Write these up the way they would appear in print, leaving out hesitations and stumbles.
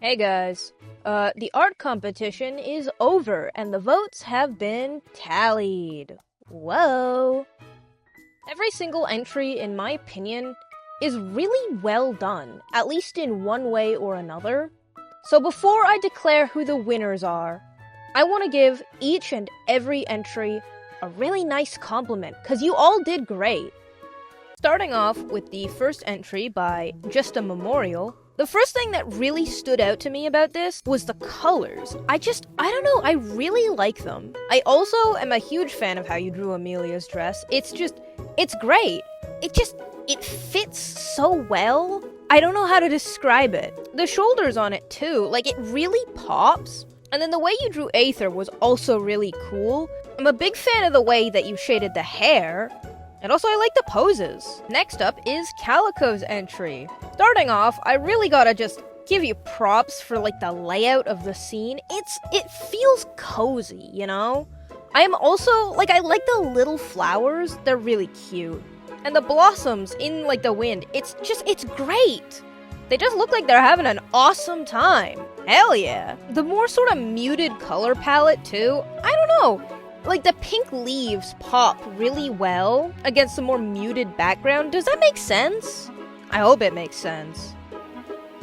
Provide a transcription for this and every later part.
Hey guys, the art competition is over and the votes have been tallied. Whoa! Every single entry, in my opinion, is really well done, at least in one way or another. So before I declare who the winners are, I want to give each and every entry a really nice compliment, because you all did great. Starting off with the first entry by Just a Memorial, the first thing that really stood out to me about this was the colors. I don't know, I really like them. I also am a huge fan of how you drew Amelia's dress. It's great. It fits so well. I don't know how to describe it. The shoulders on it too, like it really pops. And then the way you drew Aether was also really cool. I'm a big fan of the way that you shaded the hair. And also I like the poses. Next up is Calico's entry. Starting off, I really gotta just give you props for like the layout of the scene. It feels cozy, you know? I am also, I like the little flowers. They're really cute. And the blossoms in like the wind, it's great. They just look like they're having an awesome time. Hell yeah. The more sort of muted color palette too, I don't know. Like, the pink leaves pop really well against the more muted background. Does that make sense? I hope it makes sense.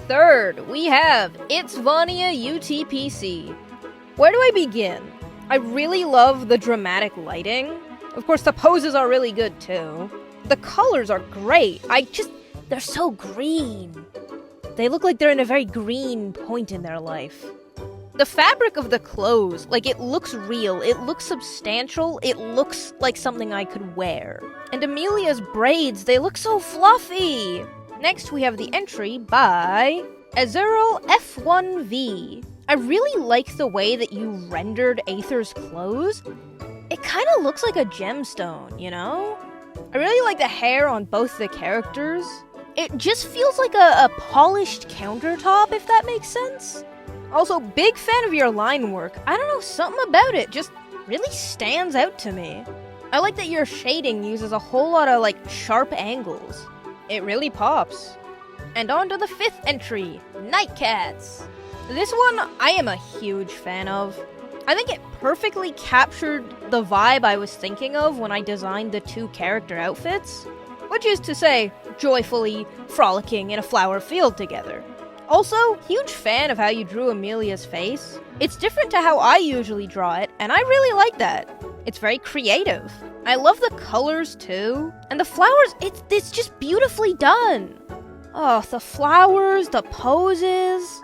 Third, we have It's Vania UTPC. Where do I begin? I really love the dramatic lighting. Of course, the poses are really good too. The colors are great. They're so green. They look like they're in a very green point in their life. The fabric of the clothes, it looks real, it looks substantial, it looks like something I could wear. And Amelia's braids, they look so fluffy! Next, we have the entry by Azuril F1V. I really like the way that you rendered Aether's clothes. It kind of looks like a gemstone, you know? I really like the hair on both the characters. It just feels like a polished countertop, if that makes sense. Also, big fan of your line work. I don't know, something about it just really stands out to me. I like that your shading uses a whole lot of, sharp angles. It really pops. And on to the fifth entry, Nightcats. This one, I am a huge fan of. I think it perfectly captured the vibe I was thinking of when I designed the two character outfits, which is to say, joyfully frolicking in a flower field together. Also, huge fan of how you drew Amelia's face. It's different to how I usually draw it, and I really like that. It's very creative. I love the colors too. And the flowers, it's just beautifully done. Oh, the flowers, the poses,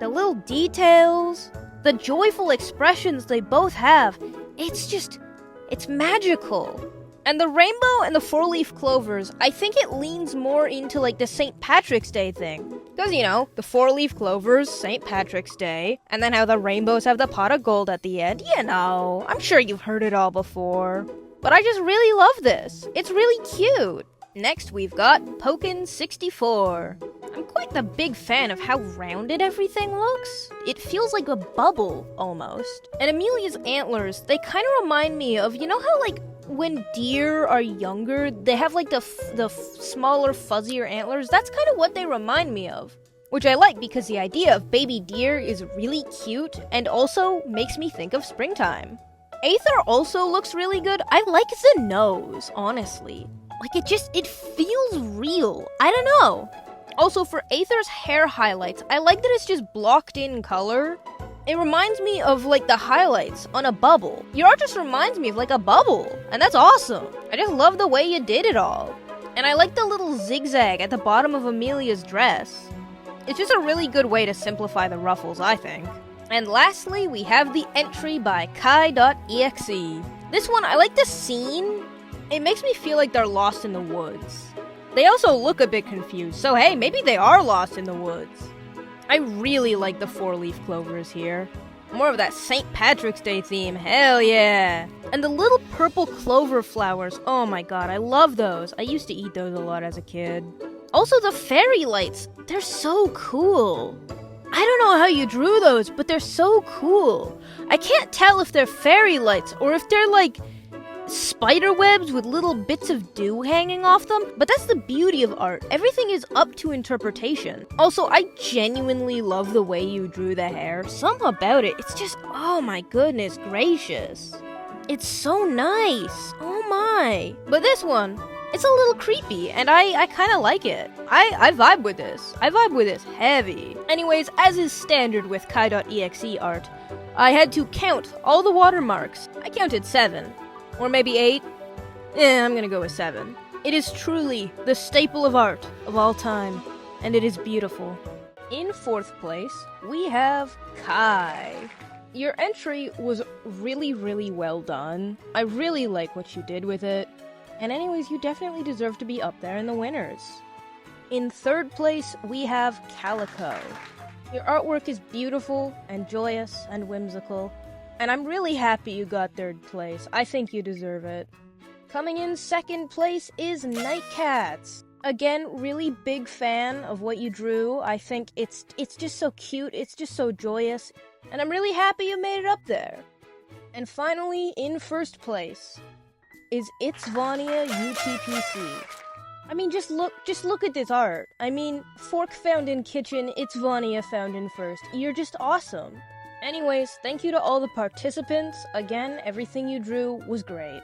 the little details, the joyful expressions they both have. It's magical. And the rainbow and the four-leaf clovers, I think it leans more into the St. Patrick's Day thing. Because, the four-leaf clovers, St. Patrick's Day, and then how the rainbows have the pot of gold at the end. I'm sure you've heard it all before. But I just really love this. It's really cute. Next, we've got Pokin64. I'm quite the big fan of how rounded everything looks. It feels like a bubble, almost. And Amelia's antlers, they kind of remind me of, how, when deer are younger, they have the smaller, fuzzier antlers. That's kind of what they remind me of. Which I like because the idea of baby deer is really cute and also makes me think of springtime. Aether also looks really good. I like the nose, honestly. It feels real. I don't know. Also, for Aether's hair highlights, I like that it's just blocked in color. It reminds me of, the highlights on a bubble. Your art just reminds me of, a bubble. And that's awesome. I just love the way you did it all. And I like the little zigzag at the bottom of Amelia's dress. It's just a really good way to simplify the ruffles, I think. And lastly, we have the entry by Kai.exe. This one, I like the scene. It makes me feel like they're lost in the woods. They also look a bit confused, so hey, maybe they are lost in the woods. I really like the four-leaf clovers here. More of that St. Patrick's Day theme, hell yeah! And the little purple clover flowers, oh my god, I love those. I used to eat those a lot as a kid. Also, the fairy lights, they're so cool. I don't know how you drew those, but they're so cool. I can't tell if they're fairy lights or if they're spider webs with little bits of dew hanging off them, but that's the beauty of art. Everything is up to interpretation. Also, I genuinely love the way you drew the hair. Something about it, it's just, oh my goodness gracious. It's so nice. Oh my. But this one, it's a little creepy, and I kind of like it. I vibe with this. I vibe with this heavy. Anyways, as is standard with Kai.exe art, I had to count all the watermarks. I counted 7. Or maybe 8. I'm gonna go with 7. It is truly the staple of art of all time, and it is beautiful. In 4th place, we have Kai. Your entry was really well done. I really like what you did with it. And anyways, you definitely deserve to be up there in the winners. In 3rd place, we have Calico. Your artwork is beautiful and joyous and whimsical, and I'm really happy you got 3rd place. I think you deserve it. Coming in 2nd place is Nightcats. Again, really big fan of what you drew. I think it's just so cute, it's just so joyous, and I'm really happy you made it up there. And finally, in 1st place is It's Vania UTPC. I mean, just look at this art. I mean, Fork found in kitchen, It's Vania found in first. You're just awesome. Anyways, thank you to all the participants. Again, everything you drew was great.